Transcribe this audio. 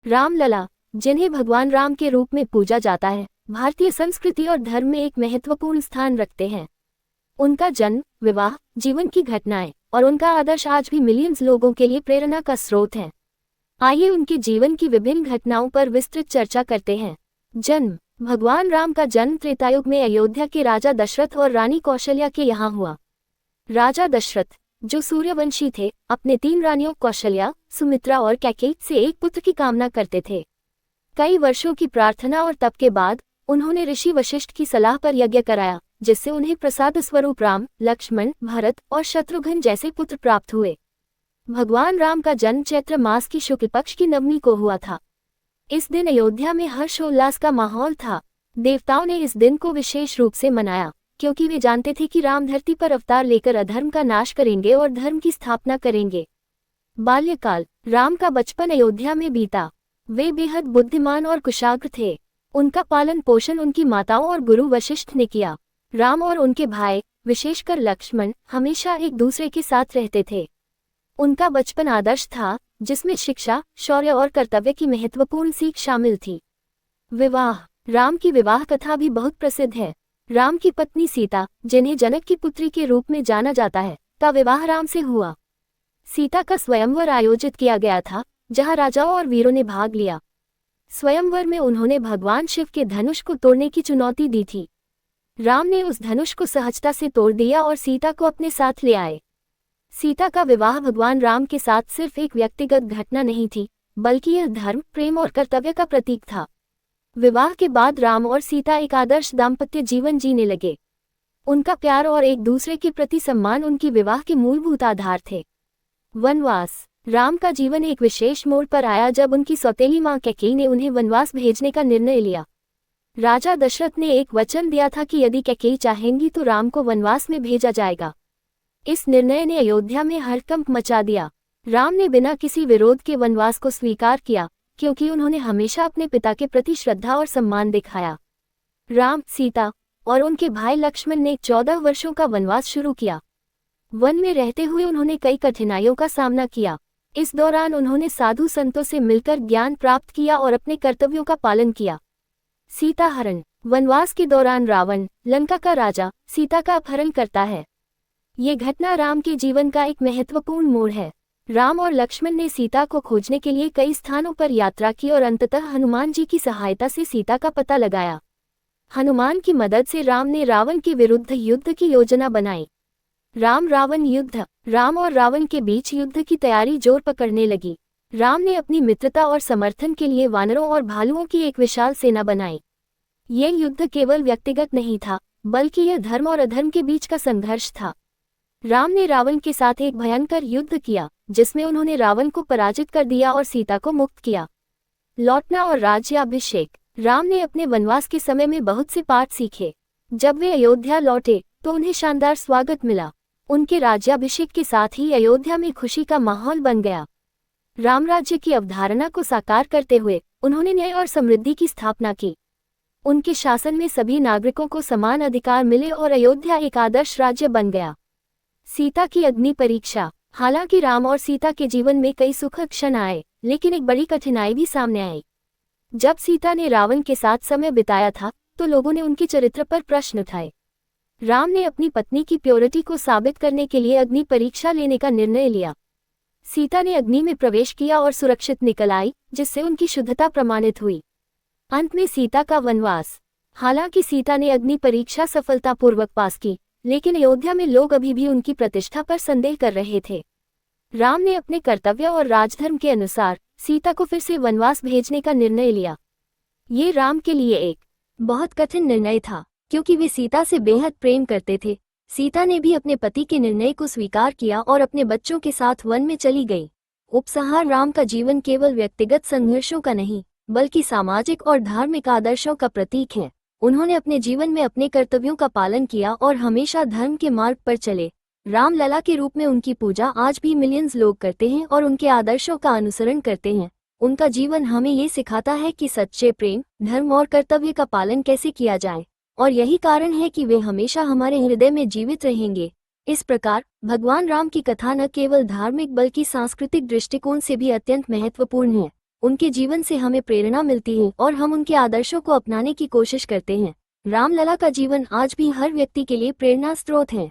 रामलला, जिन्हें भगवान राम के रूप में पूजा जाता है, भारतीय संस्कृति और धर्म में एक महत्वपूर्ण स्थान रखते हैं। उनका जन्म, विवाह, जीवन की घटनाएं और उनका आदर्श आज भी मिलियंस लोगों के लिए प्रेरणा का स्रोत है। आइए उनके जीवन की विभिन्न घटनाओं पर विस्तृत चर्चा करते हैं। जन्म। भगवान राम का जन्म त्रेतायुग में अयोध्या के राजा दशरथ और रानी कौशल्या के यहाँ हुआ। राजा दशरथ, जो सूर्यवंशी थे, अपने 3 रानियों कौशल्या, सुमित्रा और कैकेयी से एक पुत्र की कामना करते थे। कई वर्षों की प्रार्थना और तप के बाद उन्होंने ऋषि वशिष्ठ की सलाह पर यज्ञ कराया, जिससे उन्हें प्रसाद स्वरूप राम, लक्ष्मण, भरत और शत्रुघ्न जैसे पुत्र प्राप्त हुए। भगवान राम का जन्म चैत्र मास की शुक्ल पक्ष की नवमी को हुआ था। इस दिन अयोध्या में हर्षोल्लास का माहौल था। देवताओं ने इस दिन को विशेष रूप से मनाया, क्योंकि वे जानते थे कि राम धरती पर अवतार लेकर अधर्म का नाश करेंगे और धर्म की स्थापना करेंगे। बाल्यकाल। राम का बचपन अयोध्या में बीता। वे बेहद बुद्धिमान और कुशाग्र थे। उनका पालन पोषण उनकी माताओं और गुरु वशिष्ठ ने किया। राम और उनके भाई, विशेषकर लक्ष्मण, हमेशा एक दूसरे के साथ रहते थे। उनका बचपन आदर्श था, जिसमें शिक्षा, शौर्य और कर्तव्य की महत्वपूर्ण सीख शामिल थी। विवाह। राम की विवाह कथा भी बहुत प्रसिद्ध है। राम की पत्नी सीता, जिन्हें जनक की पुत्री के रूप में जाना जाता है, का विवाह राम से हुआ। सीता का स्वयंवर आयोजित किया गया था, जहां राजाओं और वीरों ने भाग लिया। स्वयंवर में उन्होंने भगवान शिव के धनुष को तोड़ने की चुनौती दी थी। राम ने उस धनुष को सहजता से तोड़ दिया और सीता को अपने साथ ले आए। सीता का विवाह भगवान राम के साथ सिर्फ एक व्यक्तिगत घटना नहीं थी, बल्कि यह धर्म, प्रेम और कर्तव्य का प्रतीक था। विवाह के बाद राम और सीता एक आदर्श दाम्पत्य जीवन जीने लगे। उनका प्यार और एक दूसरे के प्रति सम्मान उनकी विवाह के मूलभूत आधार थे। वनवास। राम का जीवन एक विशेष मोड़ पर आया जब उनकी सौतेली मां कैकेयी ने उन्हें वनवास भेजने का निर्णय लिया। राजा दशरथ ने एक वचन दिया था कि यदि कैकेयी चाहेंगी तो राम को वनवास में भेजा जाएगा। इस निर्णय ने अयोध्या में हड़कंप मचा दिया। राम ने बिना किसी विरोध के वनवास को स्वीकार किया, क्योंकि उन्होंने हमेशा अपने पिता के प्रति श्रद्धा और सम्मान दिखाया। राम, सीता और उनके भाई लक्ष्मण ने 14 वर्षों का वनवास शुरू किया। वन में रहते हुए उन्होंने कई कठिनाइयों का सामना किया। इस दौरान उन्होंने साधु संतों से मिलकर ज्ञान प्राप्त किया और अपने कर्तव्यों का पालन किया। सीता हरण। वनवास के दौरान रावण, लंका का राजा, सीता का अपहरण करता है। ये घटना राम के जीवन का एक महत्वपूर्ण मोड़ है। राम और लक्ष्मण ने सीता को खोजने के लिए कई स्थानों पर यात्रा की और अंततः हनुमान जी की सहायता से सीता का पता लगाया। हनुमान की मदद से राम ने रावण के विरुद्ध युद्ध की योजना बनाई। राम रावण युद्ध। राम और रावण के बीच युद्ध की तैयारी जोर पकड़ने लगी। राम ने अपनी मित्रता और समर्थन के लिए वानरों और भालुओं की एक विशाल सेना बनाई। ये युद्ध केवल व्यक्तिगत नहीं था, बल्कि यह धर्म और अधर्म के बीच का संघर्ष था। राम ने रावण के साथ एक भयंकर युद्ध किया, जिसमें उन्होंने रावण को पराजित कर दिया और सीता को मुक्त किया। लौटना और राज्याभिषेक। राम ने अपने वनवास के समय में बहुत से पाठ सीखे। जब वे अयोध्या लौटे तो उन्हें शानदार स्वागत मिला। उनके राज्याभिषेक के साथ ही अयोध्या में खुशी का माहौल बन गया। राम राज्य की अवधारणा को साकार करते हुए उन्होंने न्याय और समृद्धि की स्थापना की। उनके शासन में सभी नागरिकों को समान अधिकार मिले और अयोध्या एक आदर्श राज्य बन गया। सीता की अग्नि परीक्षा। हालांकि राम और सीता के जीवन में कई सुखद क्षण आए, लेकिन एक बड़ी कठिनाई भी सामने आई। जब सीता ने रावण के साथ समय बिताया था, तो लोगों ने उनके चरित्र पर प्रश्न उठाए। राम ने अपनी पत्नी की प्योरिटी को साबित करने के लिए अग्नि परीक्षा लेने का निर्णय लिया। सीता ने अग्नि में प्रवेश किया और सुरक्षित निकल आई, जिससे उनकी शुद्धता प्रमाणित हुई। अंत में सीता का वनवास। हालांकि सीता ने अग्नि परीक्षा सफलतापूर्वक पास की, लेकिन अयोध्या में लोग अभी भी उनकी प्रतिष्ठा पर संदेह कर रहे थे। राम ने अपने कर्तव्य और राजधर्म के अनुसार सीता को फिर से वनवास भेजने का निर्णय लिया। ये राम के लिए एक बहुत कठिन निर्णय था, क्योंकि वे सीता से बेहद प्रेम करते थे। सीता ने भी अपने पति के निर्णय को स्वीकार किया और अपने बच्चों के साथ वन में चली गई। उपसंहार। राम का जीवन केवल व्यक्तिगत संघर्षों का नहीं, बल्कि सामाजिक और धार्मिक आदर्शों का प्रतीक है। उन्होंने अपने जीवन में अपने कर्तव्यों का पालन किया और हमेशा धर्म के मार्ग पर चले। रामलला के रूप में उनकी पूजा आज भी मिलियंस लोग करते हैं और उनके आदर्शों का अनुसरण करते हैं। उनका जीवन हमें ये सिखाता है कि सच्चे प्रेम, धर्म और कर्तव्य का पालन कैसे किया जाए, और यही कारण है कि वे हमेशा हमारे हृदय में जीवित रहेंगे। इस प्रकार भगवान राम की कथा न केवल धार्मिक बल्कि सांस्कृतिक दृष्टिकोण से भी अत्यंत महत्वपूर्ण है। उनके जीवन से हमें प्रेरणा मिलती है और हम उनके आदर्शों को अपनाने की कोशिश करते हैं। रामलला का जीवन आज भी हर व्यक्ति के लिए प्रेरणा स्रोत है।